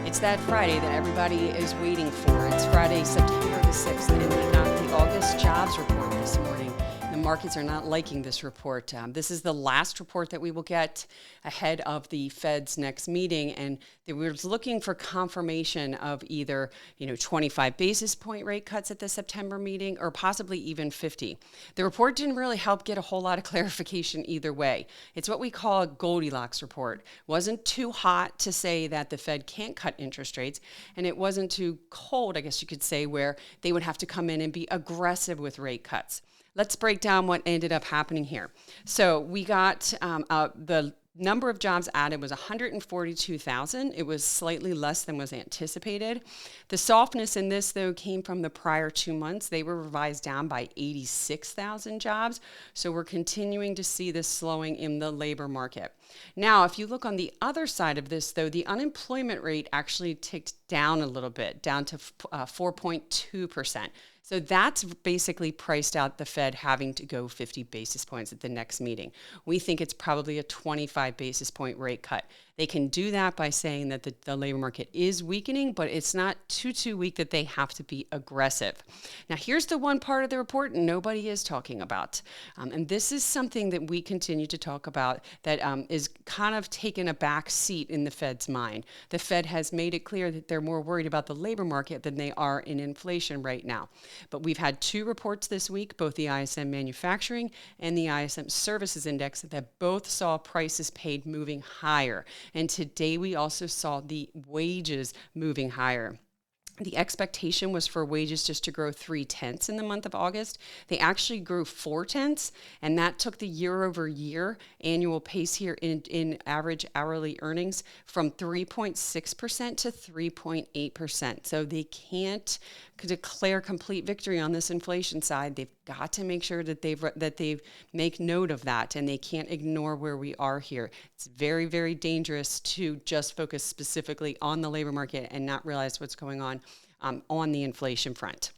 It's that Friday that everybody is waiting for. It's Friday, September the 6th, and we got the August jobs report this morning. The markets are not liking this report. This is the last report that we will get ahead of the Fed's next meeting, and they were looking for confirmation of either 25 basis point rate cuts at the September meeting or possibly even 50. The report didn't really help get a whole lot of clarification either way. It's what we call a Goldilocks report. Wasn't too hot to say that the Fed can't cut interest rates, and it wasn't too cold, I guess you could say, where they would have to come in and be aggressive with rate cuts. Let's break down what ended up happening here. So we got the number of jobs added was 142,000. It was slightly less than was anticipated. The softness in this, though, came from the prior 2 months. They were revised down by 86,000 jobs. So we're continuing to see this slowing in the labor market. Now, if you look on the other side of this, though, the unemployment rate actually ticked down a little bit, down to 4.2%. So that's basically priced out the Fed having to go 50 basis points at the next meeting. We think it's probably a 25 basis point rate cut. They can do that by saying that the labor market is weakening, but it's not too weak that they have to be aggressive. Now, here's the one part of the report nobody is talking about. And this is something that we continue to talk about that is kind of taking a back seat in the Fed's mind. The Fed has made it clear that they're more worried about the labor market than they are in inflation right now. But we've had two reports this week, both the ISM Manufacturing and the ISM Services Index, that both saw prices paid moving higher. And today we also saw the wages moving higher. The expectation was for wages just to grow 0.3 in the month of August. They actually grew 0.4, and that took the year-over-year annual pace here in average hourly earnings from 3.6% to 3.8%. So they can't declare complete victory on this inflation side. They've got to make sure that they make note of that, and they can't ignore where we are here. It's very, very dangerous to just focus specifically on the labor market and not realize what's going on the inflation front.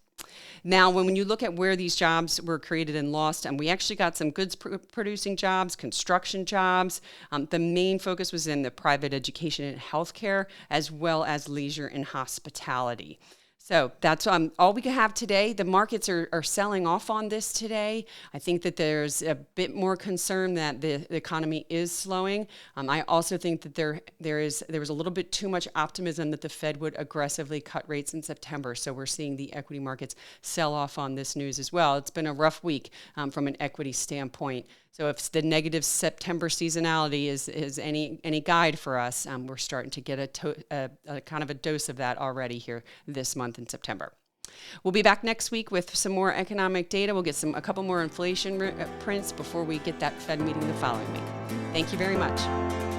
Now, when you look at where these jobs were created and lost, and we actually got some goods producing jobs, construction jobs. The main focus was in the private education and healthcare, as well as leisure and hospitality. So that's all we can have today. The markets are selling off on this today. I think that there's a bit more concern that the economy is slowing. I also think that there was a little bit too much optimism that the Fed would aggressively cut rates in September. So we're seeing the equity markets sell off on this news as well. It's been a rough week from an equity standpoint. So if the negative September seasonality is any guide for us, we're starting to get a kind of a dose of that already here this month in September. We'll be back next week with some more economic data. We'll get a couple more inflation prints before we get that Fed meeting the following week. Thank you very much.